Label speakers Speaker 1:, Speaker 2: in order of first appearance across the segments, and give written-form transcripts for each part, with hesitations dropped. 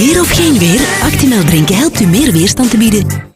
Speaker 1: Weer of geen weer, Actimel drinken helpt u meer weerstand te bieden.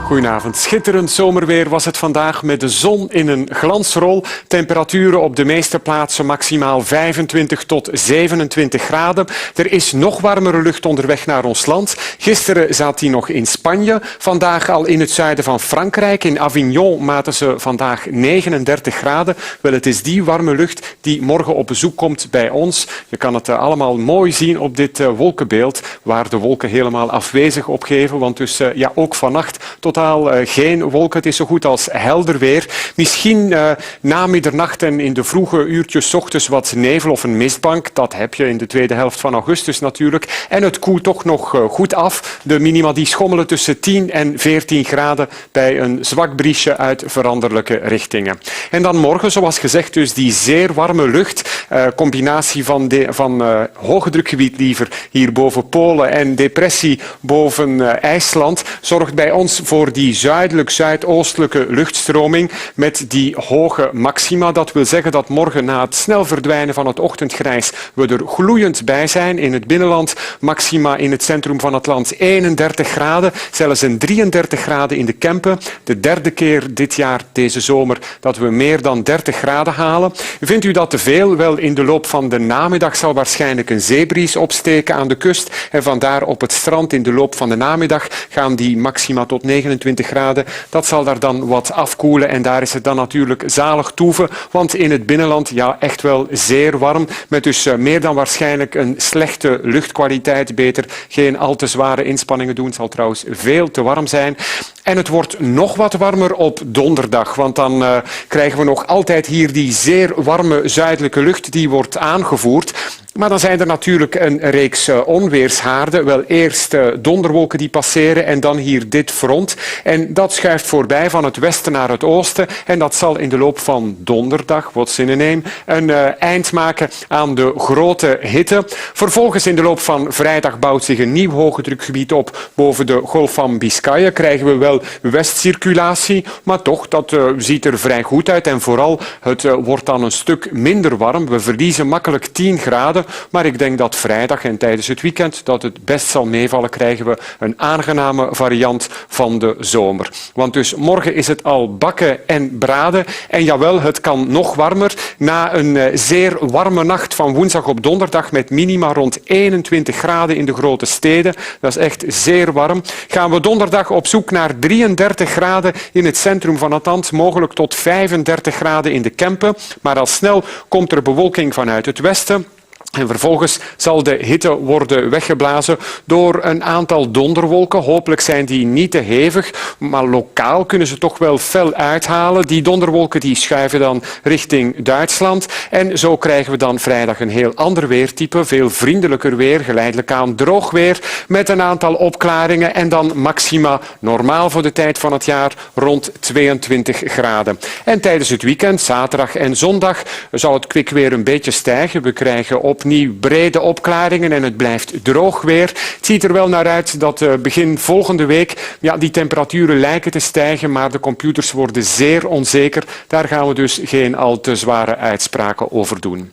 Speaker 2: Goedenavond. Schitterend zomerweer was het vandaag met de zon in een glansrol. Temperaturen op de meeste plaatsen maximaal 25 tot 27 graden. Er is nog warmere lucht onderweg naar ons land. Gisteren zat die nog in Spanje. Vandaag al in het zuiden van Frankrijk. In Avignon maten ze vandaag 39 graden. Wel, het is die warme lucht die morgen op bezoek komt bij ons. Je kan het allemaal mooi zien op dit wolkenbeeld, waar de wolken helemaal afwezig opgeven. Want dus ook vannacht totaal geen wolken. Het is zo goed als helder weer. Misschien na middernacht en in de vroege uurtjes 's ochtends wat nevel of een mistbank. Dat heb je in de tweede helft van augustus natuurlijk. En het koelt toch nog goed af. De minima die schommelen tussen 10 en 14 graden bij een zwak briesje uit veranderlijke richtingen. En dan morgen, zoals gezegd, dus die zeer warme lucht. Combinatie van hoge drukgebied liever hier boven Polen en depressie boven IJsland zorgt bij ons voor die zuidelijk-zuidoostelijke luchtstroming met die hoge maxima. Dat wil zeggen dat morgen na het snel verdwijnen van het ochtendgrijs we er gloeiend bij zijn. In het binnenland maxima in het centrum van het land 31 graden, zelfs een 33 graden in de Kempen. De derde keer dit jaar, deze zomer, dat we meer dan 30 graden halen. Vindt u dat te veel? Wel, in de loop van de namiddag zal waarschijnlijk een zeebries opsteken aan de kust en vandaar op het strand in de loop van de namiddag gaan die maxima tot 29 graden. Dat zal daar dan wat afkoelen en daar is het dan natuurlijk zalig toeven, want in het binnenland echt wel zeer warm, met dus meer dan waarschijnlijk een slechte luchtkwaliteit. Beter geen al te zware inspanningen doen. Het zal trouwens veel te warm zijn. En het wordt nog wat warmer op donderdag, want dan krijgen we nog altijd hier die zeer warme zuidelijke lucht die wordt aangevoerd. Maar dan zijn er natuurlijk een reeks onweershaarden. Wel eerst donderwolken die passeren en dan hier dit front. En dat schuift voorbij van het westen naar het oosten. En dat zal in de loop van donderdag, what's in a name, een eind maken aan de grote hitte. Vervolgens in de loop van vrijdag bouwt zich een nieuw hoge drukgebied op boven de Golf van Biscayen. Krijgen we wel westcirculatie, maar toch, dat ziet er vrij goed uit. En vooral, het wordt dan een stuk minder warm. We verliezen makkelijk 10 graden. Maar ik denk dat vrijdag en tijdens het weekend dat het best zal meevallen, krijgen we een aangename variant van de zomer. Want dus morgen is het al bakken en braden. En jawel, het kan nog warmer. Na een zeer warme nacht van woensdag op donderdag met minima rond 21 graden in de grote steden. Dat is echt zeer warm. Gaan we donderdag op zoek naar 33 graden in het centrum van het land. Mogelijk tot 35 graden in de Kempen. Maar al snel komt er bewolking vanuit het westen. En vervolgens zal de hitte worden weggeblazen door een aantal donderwolken. Hopelijk zijn die niet te hevig, maar lokaal kunnen ze toch wel fel uithalen. Die donderwolken die schuiven dan richting Duitsland. En zo krijgen we dan vrijdag een heel ander weertype. Veel vriendelijker weer, geleidelijk aan droog weer, met een aantal opklaringen. En dan maxima normaal voor de tijd van het jaar rond 22 graden. En tijdens het weekend, zaterdag en zondag, zal het kwik weer een beetje stijgen. We krijgen opnieuw brede opklaringen en het blijft droog weer. Het ziet er wel naar uit dat begin volgende week die temperaturen lijken te stijgen, maar de computers worden zeer onzeker. Daar gaan we dus geen al te zware uitspraken over doen.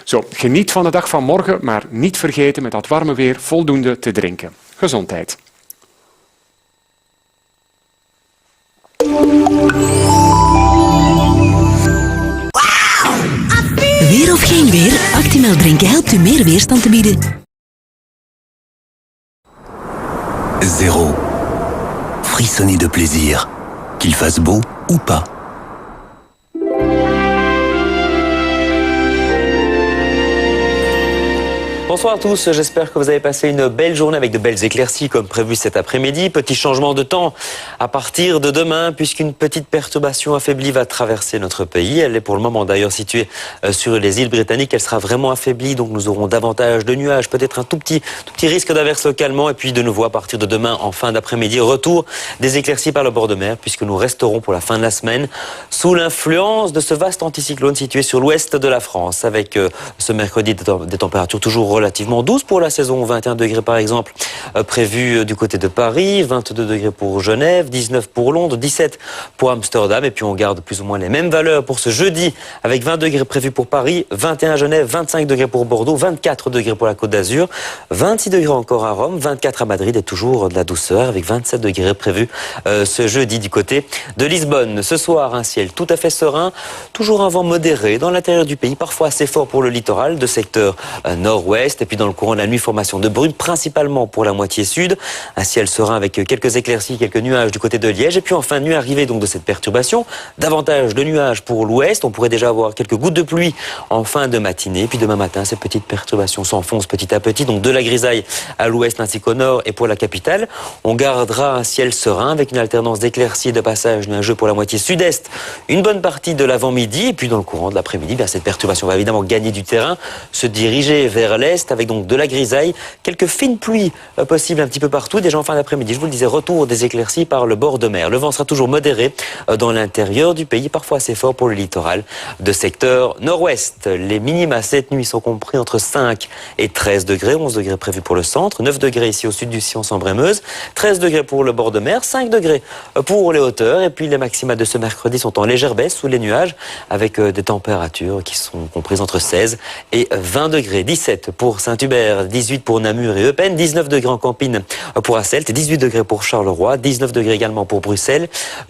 Speaker 2: Zo, geniet van de dag van morgen, maar niet vergeten met dat warme weer voldoende te drinken. Gezondheid.
Speaker 1: Weer of geen weer, Actimel drinken helpt u meer weerstand te bieden.
Speaker 3: Zéro. Frissonnez de plaisir, qu'il fasse beau ou pas.
Speaker 4: Bonsoir à tous, j'espère que vous avez passé une belle journée avec de belles éclaircies comme prévu cet après-midi. Petit changement de temps à partir de demain puisqu'une petite perturbation affaiblie va traverser notre pays. Elle est pour le moment d'ailleurs située sur les îles britanniques. Elle sera vraiment affaiblie, donc nous aurons davantage de nuages, peut-être un tout petit risque d'averse localement. Et puis de nouveau à partir de demain en fin d'après-midi, retour des éclaircies par le bord de mer puisque nous resterons pour la fin de la semaine sous l'influence de ce vaste anticyclone situé sur l'ouest de la France avec ce mercredi des températures toujours relatives relativement douce pour la saison. 21 degrés par exemple prévu du côté de Paris, 22 degrés pour Genève, 19 pour Londres, 17 pour Amsterdam. Et puis on garde plus ou moins les mêmes valeurs pour ce jeudi avec 20 degrés prévus pour Paris, 21 à Genève, 25 degrés pour Bordeaux, 24 degrés pour la Côte d'Azur, 26 degrés encore à Rome, 24 à Madrid et toujours de la douceur avec 27 degrés prévus ce jeudi du côté de Lisbonne. Ce soir, un ciel tout à fait serein, toujours un vent modéré dans l'intérieur du pays, parfois assez fort pour le littoral de secteur nord-ouest. Et puis dans le courant de la nuit, formation de brume, principalement pour la moitié sud. Un ciel serein avec quelques éclaircies, quelques nuages du côté de Liège. Et puis enfin, nuit arrivée donc de cette perturbation. Davantage de nuages pour l'ouest. On pourrait déjà avoir quelques gouttes de pluie en fin de matinée. Puis demain matin, ces petites perturbations s'enfoncent petit à petit. Donc de la grisaille à l'ouest ainsi qu'au nord et pour la capitale. On gardera un ciel serein avec une alternance d'éclaircies et de passages nuageux pour la moitié sud-est. Une bonne partie de l'avant-midi. Et puis dans le courant de l'après-midi, cette perturbation va évidemment gagner du terrain, se diriger vers l'est avec donc de la grisaille, quelques fines pluies possibles un petit peu partout. Déjà en fin d'après-midi, je vous le disais, retour des éclaircies par le bord de mer. Le vent sera toujours modéré dans l'intérieur du pays, parfois assez fort pour le littoral de secteur nord-ouest. Les minima cette nuit sont compris entre 5 et 13 degrés, 11 degrés prévus pour le centre, 9 degrés ici au sud du Sion en Brémeuse, 13 degrés pour le bord de mer, 5 degrés pour les hauteurs. Et puis les maxima de ce mercredi sont en légère baisse sous les nuages avec des températures qui sont comprises entre 16 et 20 degrés. 17 pour Saint-Hubert, 18 pour Namur et Eupen, 19 degrés en Campine pour Asselt, 18 degrés pour Charleroi, 19 degrés également pour Bruxelles,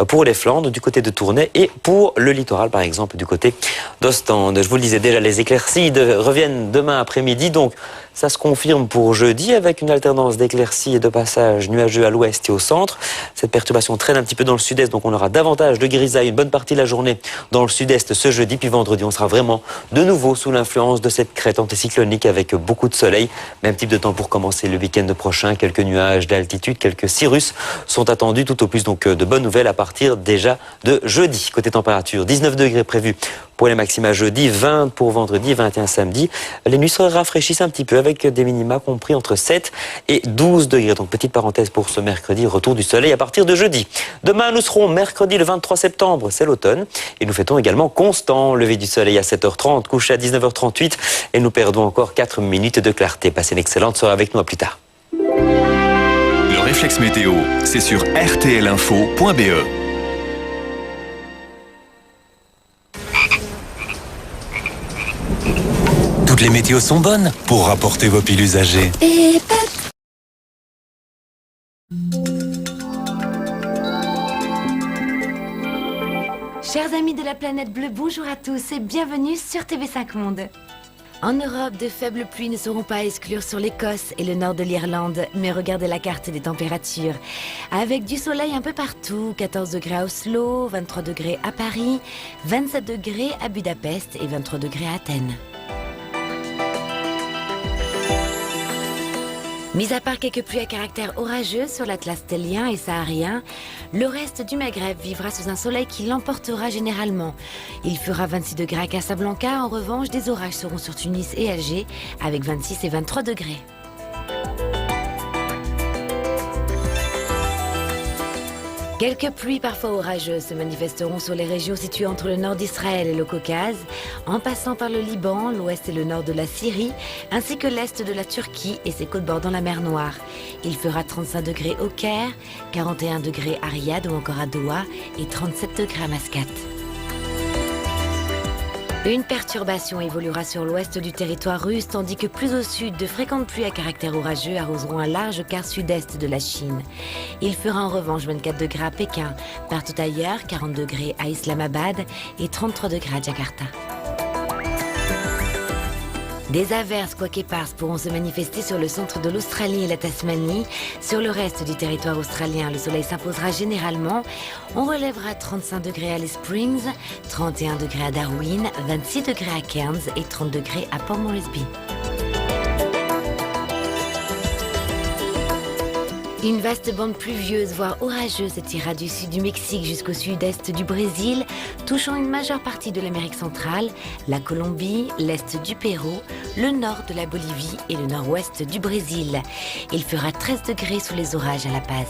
Speaker 4: pour les Flandres du côté de Tournai et pour le littoral par exemple du côté d'Ostende. Je vous le disais déjà, les éclaircies reviennent demain après-midi, donc ça se confirme pour jeudi avec une alternance d'éclaircies et de passages nuageux à l'ouest et au centre. Cette perturbation traîne un petit peu dans le sud-est, donc on aura davantage de grisailles une bonne partie de la journée dans le sud-est ce jeudi. Puis vendredi, on sera vraiment de nouveau sous l'influence de cette crête anticyclonique avec beaucoup de soleil. Même type de temps pour commencer le week-end prochain. Quelques nuages d'altitude, quelques cirrus sont attendus tout au plus. Donc de bonnes nouvelles à partir déjà de jeudi. Côté température, 19 degrés prévus pour les maxima jeudi, 20 pour vendredi, 21 samedi. Les nuits se rafraîchissent un petit peu avec des minima compris entre 7 et 12 degrés. Donc petite parenthèse pour ce mercredi, retour du soleil à partir de jeudi. Demain, nous serons mercredi le 23 septembre, c'est l'automne. Et nous fêtons également constant lever du soleil à 7h30, coucher à 19h38. Et nous perdons encore 4 minutes de clarté. Passez une excellente soirée avec nous, à plus tard.
Speaker 5: Le réflexe météo, c'est sur rtlinfo.be.
Speaker 3: Toutes les météos sont bonnes pour rapporter vos piles usagées.
Speaker 6: Chers amis de la planète bleue, bonjour à tous et bienvenue sur TV5 Monde. En Europe, de faibles pluies ne seront pas à exclure sur l'Écosse et le nord de l'Irlande, mais regardez la carte des températures. Avec du soleil un peu partout, 14 degrés à Oslo, 23 degrés à Paris, 27 degrés à Budapest et 23 degrés à Athènes. Mis à part quelques pluies à caractère orageux sur l'Atlas stélien et saharien, le reste du Maghreb vivra sous un soleil qui l'emportera généralement. Il fera 26 degrés à Casablanca, en revanche, des orages seront sur Tunis et Alger avec 26 et 23 degrés. Quelques pluies parfois orageuses se manifesteront sur les régions situées entre le nord d'Israël et le Caucase, en passant par le Liban, l'ouest et le nord de la Syrie, ainsi que l'est de la Turquie et ses côtes bordant la mer Noire. Il fera 35 degrés au Caire, 41 degrés à Riyad ou encore à Doha et 37 degrés à Mascate. Une perturbation évoluera sur l'ouest du territoire russe, tandis que plus au sud, de fréquentes pluies à caractère orageux arroseront un large quart sud-est de la Chine. Il fera en revanche 24 degrés à Pékin, partout ailleurs 40 degrés à Islamabad et 33 degrés à Jakarta. Des averses, quoique éparses, pourront se manifester sur le centre de l'Australie et la Tasmanie. Sur le reste du territoire australien, le soleil s'imposera généralement. On relèvera 35 degrés à Alice Springs, 31 degrés à Darwin, 26 degrés à Cairns et 30 degrés à Port Moresby. Une vaste bande pluvieuse, voire orageuse, s'étira du sud du Mexique jusqu'au sud-est du Brésil, touchant une majeure partie de l'Amérique centrale, la Colombie, l'est du Pérou, le nord de la Bolivie et le nord-ouest du Brésil. Il fera 13 degrés sous les orages à La Paz.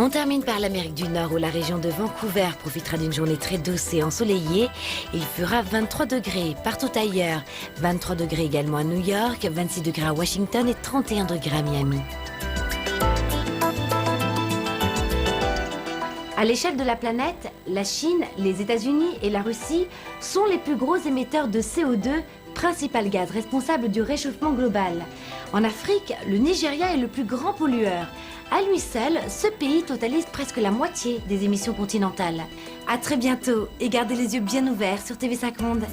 Speaker 6: On termine par l'Amérique du Nord où la région de Vancouver profitera d'une journée très douce et ensoleillée. Il fera 23 degrés partout ailleurs, 23 degrés également à New York, 26 degrés à Washington et 31 degrés à Miami. À l'échelle de la planète, la Chine, les États-Unis et la Russie sont les plus gros émetteurs de CO2, principal gaz responsable du réchauffement global. En Afrique, le Nigeria est le plus grand pollueur. À lui seul, ce pays totalise presque la moitié des émissions continentales. À très bientôt et gardez les yeux bien ouverts sur TV5 Monde.